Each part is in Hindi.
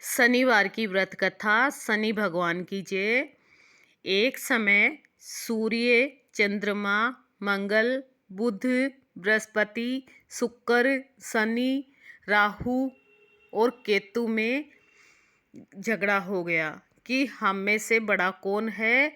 शनिवार की व्रत कथा। शनि भगवान की जय। एक समय सूर्य, चंद्रमा, मंगल, बुध, बृहस्पति, शुक्र, शनि, राहु और केतु में झगड़ा हो गया कि हम में से बड़ा कौन है।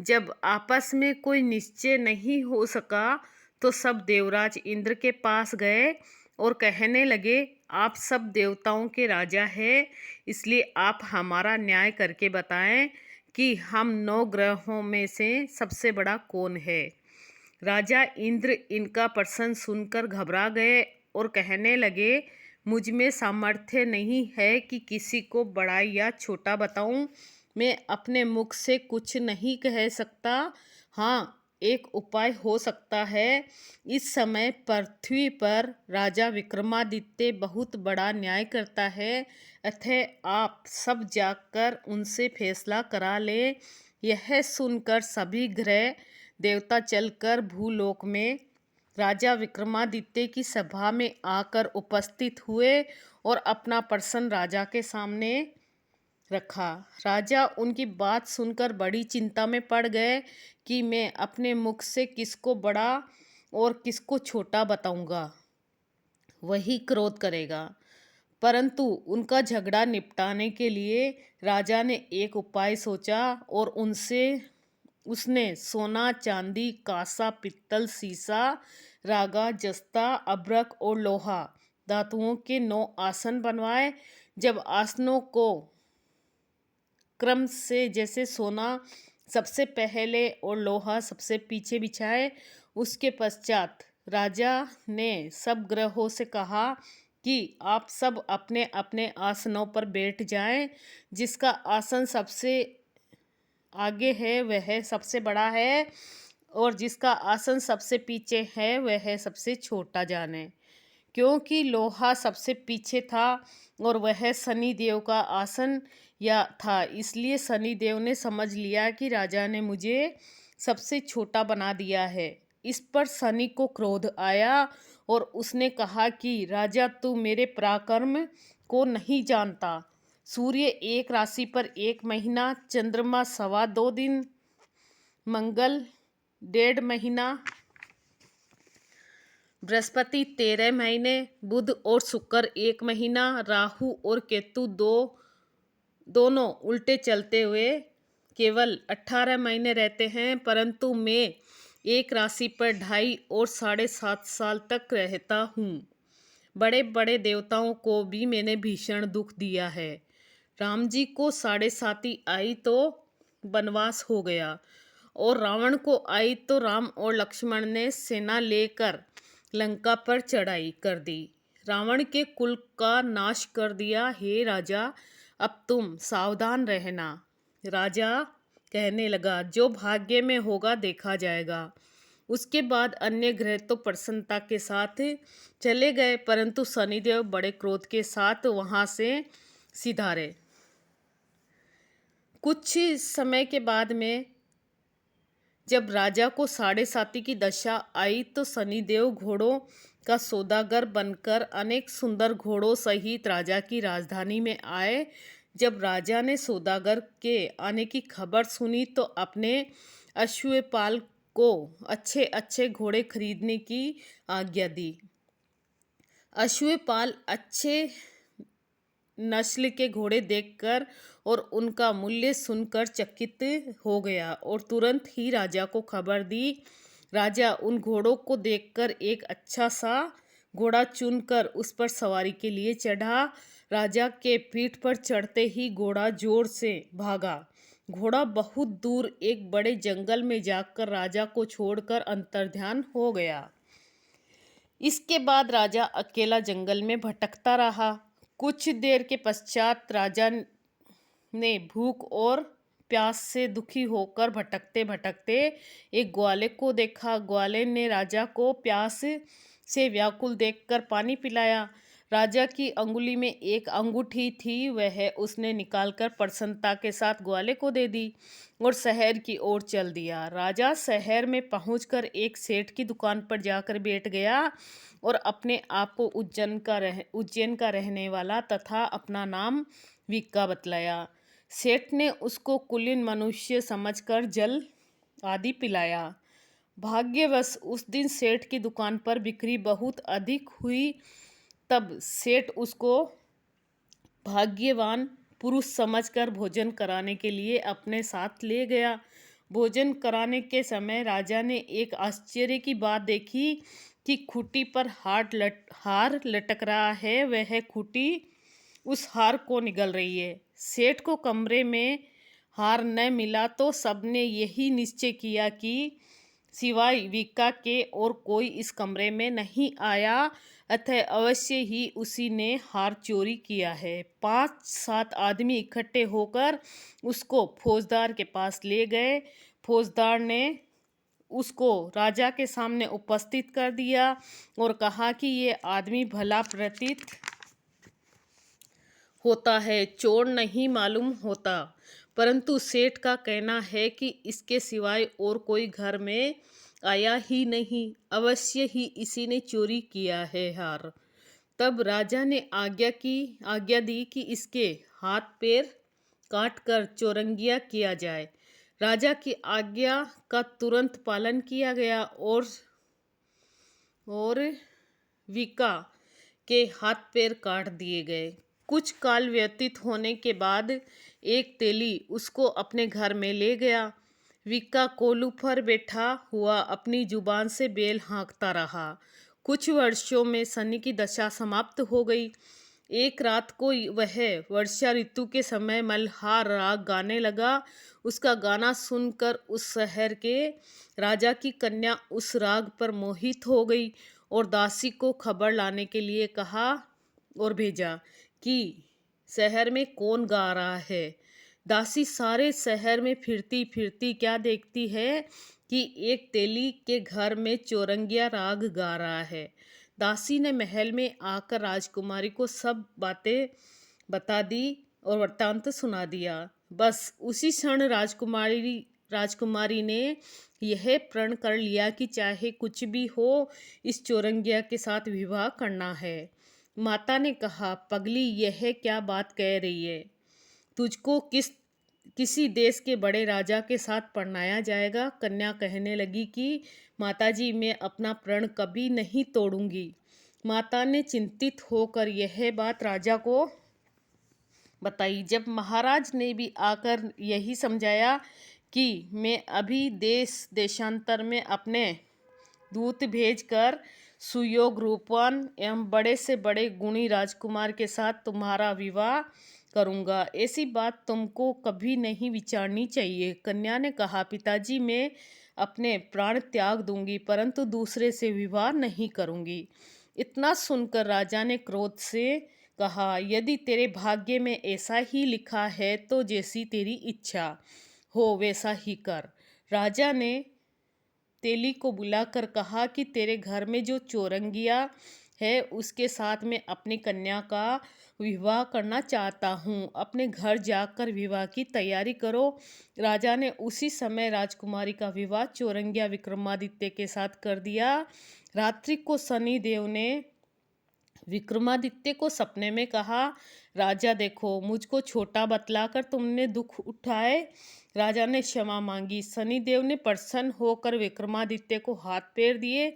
जब आपस में कोई निश्चय नहीं हो सका तो सब देवराज इंद्र के पास गए और कहने लगे, आप सब देवताओं के राजा हैं, इसलिए आप हमारा न्याय करके बताएं कि हम 9 ग्रहों में से सबसे बड़ा कौन है। राजा इंद्र इनका प्रश्न सुनकर घबरा गए और कहने लगे, मुझ में सामर्थ्य नहीं है कि किसी को बड़ा या छोटा बताऊं। मैं अपने मुख से कुछ नहीं कह सकता। हाँ, एक उपाय हो सकता है। इस समय पृथ्वी पर राजा विक्रमादित्य बहुत बड़ा न्याय करता है, अतः आप सब जाकर उनसे फैसला करा ले। यह सुनकर सभी ग्रह देवता चलकर भूलोक में राजा विक्रमादित्य की सभा में आकर उपस्थित हुए और अपना प्रश्न राजा के सामने रखा। राजा उनकी बात सुनकर बड़ी चिंता में पड़ गए कि मैं अपने मुख से किसको बड़ा और किसको छोटा बताऊंगा, वही क्रोध करेगा। परंतु उनका झगड़ा निपटाने के लिए राजा ने एक उपाय सोचा और उसने सोना, चांदी, कांसा, पित्तल, सीसा, रागा, जस्ता, अभ्रक और लोहा धातुओं के 9 आसन बनवाए। जब आसनों को क्रम से, जैसे सोना सबसे पहले और लोहा सबसे पीछे बिछाए, उसके पश्चात राजा ने सब ग्रहों से कहा कि आप सब अपने अपने आसनों पर बैठ जाएं। जिसका आसन सबसे आगे है वह सबसे बड़ा है और जिसका आसन सबसे पीछे है वह सबसे छोटा जाने। क्योंकि लोहा सबसे पीछे था और वह शनिदेव का आसन या था, इसलिए शनिदेव ने समझ लिया कि राजा ने मुझे सबसे छोटा बना दिया है। इस पर शनि को क्रोध आया और उसने कहा कि राजा, तू मेरे पराक्रम को नहीं जानता। सूर्य एक राशि पर 1 महीना, चंद्रमा 2.25 दिन, मंगल 1.5 महीना, बृहस्पति 13 महीने, बुध और शुक्र 1 महीना, राहु और केतु दोनों उल्टे चलते हुए केवल 18 महीने रहते हैं। परंतु मैं एक राशि पर 2.5 और 7.5 साल तक रहता हूँ। बड़े बड़े देवताओं को भी मैंने भीषण दुख दिया है। राम जी को 7.5 आई तो वनवास हो गया और रावण को आई तो राम और लक्ष्मण ने सेना लेकर लंका पर चढ़ाई कर दी, रावण के कुल का नाश कर दिया। हे राजा, अब तुम सावधान रहना। राजा कहने लगा, जो भाग्य में होगा देखा जाएगा। उसके बाद अन्य ग्रह तो प्रसन्नता के साथ चले गए, परंतु शनिदेव बड़े क्रोध के साथ वहां से सिधारे। कुछ समय के बाद में जब राजा को 7.5 की दशा आई तो शनिदेव घोड़ों का सौदागर बनकर अनेक सुंदर घोड़ों सहित राजा की राजधानी में आए। जब राजा ने सौदागर के आने की खबर सुनी तो अपने अश्वपाल को अच्छे अच्छे घोड़े खरीदने की आज्ञा दी। अश्वपाल अच्छे नस्ल के घोड़े देखकर और उनका मूल्य सुनकर चकित हो गया और तुरंत ही राजा को खबर दी। राजा उन घोड़ों को देखकर एक अच्छा सा घोड़ा चुनकर उस पर सवारी के लिए चढ़ा। राजा के पीठ पर चढ़ते ही घोड़ा जोर से भागा। घोड़ा बहुत दूर एक बड़े जंगल में जाकर राजा को छोड़कर अंतर्ध्यान हो गया। इसके बाद राजा अकेला जंगल में भटकता रहा। कुछ देर के पश्चात राजा ने भूख और प्यास से दुखी होकर भटकते भटकते एक ग्वाले को देखा। ग्वाले ने राजा को प्यास से व्याकुल देखकर पानी पिलाया। राजा की अंगुली में एक अंगूठी थी, वह उसने निकालकर प्रसन्नता के साथ ग्वाले को दे दी और शहर की ओर चल दिया। राजा शहर में पहुंचकर एक सेठ की दुकान पर जाकर बैठ गया और अपने आप को उज्जैन का रहने वाला तथा अपना नाम विक्का बतलाया। सेठ ने उसको कुलीन मनुष्य समझकर जल आदि पिलाया। भाग्यवश उस दिन सेठ की दुकान पर बिक्री बहुत अधिक हुई। तब सेठ उसको भाग्यवान पुरुष समझकर भोजन कराने के लिए अपने साथ ले गया। भोजन कराने के समय राजा ने एक आश्चर्य की बात देखी कि खूंटी पर हार लटक रहा है, वह खूंटी उस हार को निगल रही है। सेठ को कमरे में हार न मिला तो सबने यही निश्चय किया कि सिवाय विक्का के और कोई इस कमरे में नहीं आया, अतः अवश्य ही उसी ने हार चोरी किया है। 5-7 आदमी इकट्ठे होकर उसको फौजदार के पास ले गए। फौजदार ने उसको राजा के सामने उपस्थित कर दिया और कहा कि ये आदमी भला प्रतीत होता है, चोर नहीं मालूम होता, परंतु सेठ का कहना है कि इसके सिवाय और कोई घर में आया ही नहीं, अवश्य ही इसी ने चोरी किया है हार। तब राजा ने आज्ञा दी कि इसके हाथ पैर काट कर चौरंगिया किया जाए। राजा की आज्ञा का तुरंत पालन किया गया और विक्का के हाथ पैर काट दिए गए। कुछ काल व्यतीत होने के बाद एक तेली उसको अपने घर में ले गया। विक्का कोलू पर बैठा हुआ अपनी जुबान से बेल हाँकता रहा। कुछ वर्षों में सनी की दशा समाप्त हो गई। एक रात को वह वर्षा ऋतु के समय मल्हार राग गाने लगा। उसका गाना सुनकर उस शहर के राजा की कन्या उस राग पर मोहित हो गई और दासी को खबर लाने के लिए कहा और भेजा कि शहर में कौन गा रहा है। दासी सारे शहर में फिरती फिरती क्या देखती है कि एक तेली के घर में चौरंगिया राग गा रहा है। दासी ने महल में आकर राजकुमारी को सब बातें बता दी और वृत्तांत सुना दिया। बस उसी क्षण राजकुमारी ने यह प्रण कर लिया कि चाहे कुछ भी हो, इस चौरंगिया के साथ विवाह करना है। माता ने कहा, पगली यह क्या बात कह रही है? तुझको किसी देश के बड़े राजा के साथ परणाया जाएगा। कन्या कहने लगी कि माताजी, मैं अपना प्रण कभी नहीं तोड़ूंगी। माता ने चिंतित होकर यह बात राजा को बताई। जब महाराज ने भी आकर यही समझाया कि मैं अभी देशांतर में अपने दूत भेजकर सुयोग रूपवान एवं बड़े से बड़े गुणी राजकुमार के साथ तुम्हारा विवाह करूंगा, ऐसी बात तुमको कभी नहीं विचारनी चाहिए। कन्या ने कहा, पिताजी, मैं अपने प्राण त्याग दूंगी, परंतु दूसरे से विवाह नहीं करूंगी। इतना सुनकर राजा ने क्रोध से कहा, यदि तेरे भाग्य में ऐसा ही लिखा है तो जैसी तेरी इच्छा हो वैसा ही कर। राजा ने तेली को बुलाकर कहा कि तेरे घर में जो चौरंगिया है उसके साथ मैं अपनी कन्या का विवाह करना चाहता हूँ। अपने घर जाकर विवाह की तैयारी करो। राजा ने उसी समय राजकुमारी का विवाह चौरंगिया विक्रमादित्य के साथ कर दिया। रात्रि को शनिदेव ने विक्रमादित्य को सपने में कहा, राजा देखो, मुझको छोटा बतलाकर तुमने दुख उठाए। राजा ने क्षमा मांगी। शनिदेव ने प्रसन्न होकर विक्रमादित्य को हाथ पैर दिए।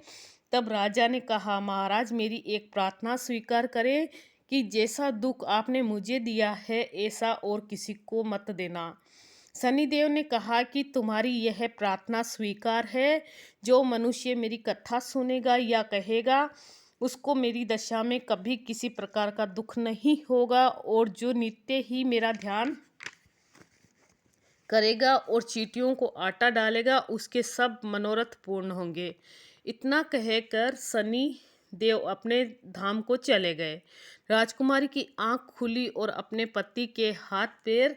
तब राजा ने कहा, महाराज, मेरी एक प्रार्थना स्वीकार करें कि जैसा दुख आपने मुझे दिया है ऐसा और किसी को मत देना। शनिदेव ने कहा कि तुम्हारी यह प्रार्थना स्वीकार है। जो मनुष्य मेरी कथा सुनेगा या कहेगा उसको मेरी दशा में कभी किसी प्रकार का दुख नहीं होगा, और जो नित्य ही मेरा ध्यान करेगा और चींटियों को आटा डालेगा उसके सब मनोरथ पूर्ण होंगे। इतना कहकर शनि देव अपने धाम को चले गए। राजकुमारी की आंख खुली और अपने पति के हाथ पैर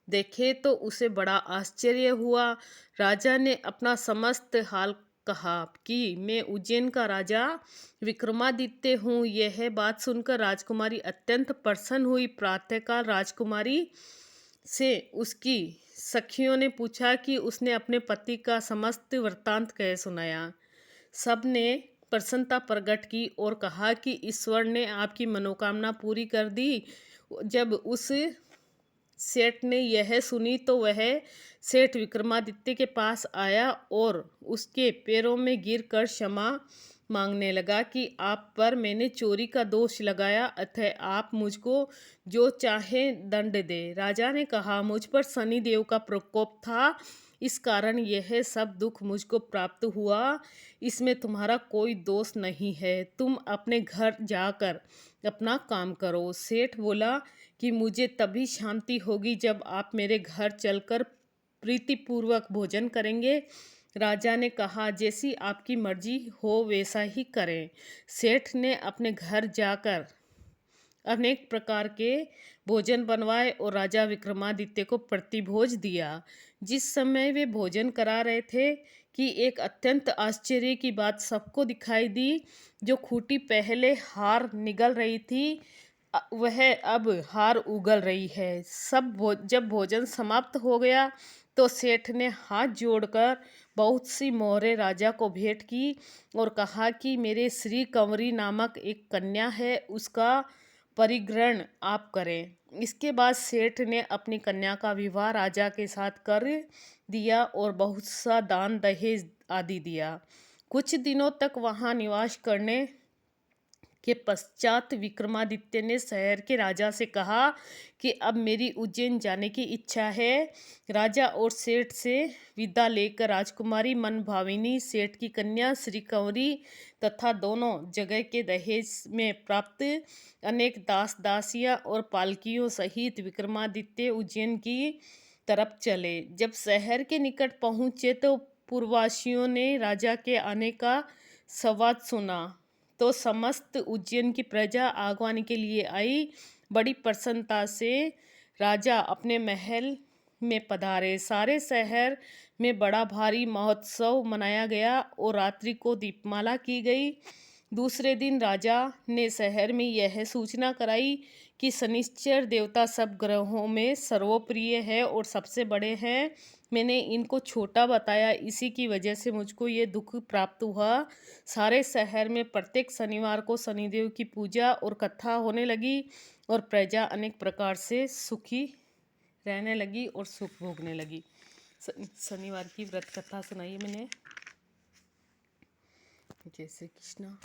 देखे तो उसे बड़ा आश्चर्य हुआ। राजा ने अपना समस्त हाल कहा कि मैं उज्जैन का राजा विक्रमादित्य हूँ। यह बात सुनकर राजकुमारी अत्यंत प्रसन्न हुई। प्रातःकाल राजकुमारी से उसकी सखियों ने पूछा कि उसने अपने पति का समस्त वृत्तांत कह सुनाया। सब ने प्रसन्नता प्रकट की और कहा कि ईश्वर ने आपकी मनोकामना पूरी कर दी। जब उस सेठ ने यह सुनी तो वह सेठ विक्रमादित्य के पास आया और उसके पैरों में गिरकर क्षमा मांगने लगा कि आप पर मैंने चोरी का दोष लगाया, अतः आप मुझको जो चाहे दंड दे। राजा ने कहा, मुझ पर शनि देव का प्रकोप था, इस कारण यह सब दुख मुझको प्राप्त हुआ। इसमें तुम्हारा कोई दोष नहीं है। तुम अपने घर जाकर अपना काम करो। सेठ बोला कि मुझे तभी शांति होगी जब आप मेरे घर चलकर प्रीतिपूर्वक भोजन करेंगे। राजा ने कहा, जैसी आपकी मर्जी हो वैसा ही करें। सेठ ने अपने घर जाकर अनेक प्रकार के भोजन बनवाए और राजा विक्रमादित्य को प्रतिभोज दिया। जिस समय वे भोजन करा रहे थे कि एक अत्यंत आश्चर्य की बात सबको दिखाई दी। जो खूंटी पहले हार निगल रही थी वह अब हार उगल रही है। जब भोजन समाप्त हो गया तो सेठ ने हाथ जोड़कर बहुत सी मोहरें राजा को भेंट की और कहा कि मेरे श्री कंवरी नामक एक कन्या है, उसका परिग्रहण आप करें। इसके बाद सेठ ने अपनी कन्या का विवाह राजा के साथ कर दिया और बहुत सा दान दहेज आदि दिया। कुछ दिनों तक वहाँ निवास करने के पश्चात विक्रमादित्य ने शहर के राजा से कहा कि अब मेरी उज्जैन जाने की इच्छा है। राजा और सेठ से विदा लेकर राजकुमारी मन भाविनी सेठ की कन्या श्री कंवरी तथा दोनों जगह के दहेज में प्राप्त अनेक दास दासियां और पालकियों सहित विक्रमादित्य उज्जैन की तरफ चले। जब शहर के निकट पहुँचे तो पूर्ववासियों ने राजा के आने का संवाद सुना तो समस्त उज्जैन की प्रजा आगवानी के लिए आई। बड़ी प्रसन्नता से राजा अपने महल में पधारे। सारे शहर में बड़ा भारी महोत्सव मनाया गया और रात्रि को दीपमाला की गई। दूसरे दिन राजा ने शहर में यह सूचना कराई कि शनिश्चर देवता सब ग्रहों में सर्वप्रिय है और सबसे बड़े हैं। मैंने इनको छोटा बताया, इसी की वजह से मुझको ये दुख प्राप्त हुआ। सारे शहर में प्रत्येक शनिवार को शनिदेव की पूजा और कथा होने लगी और प्रजा अनेक प्रकार से सुखी रहने लगी और सुख भोगने लगी। शनिवार की व्रत कथा सुनाई मैंने। जय श्री कृष्ण।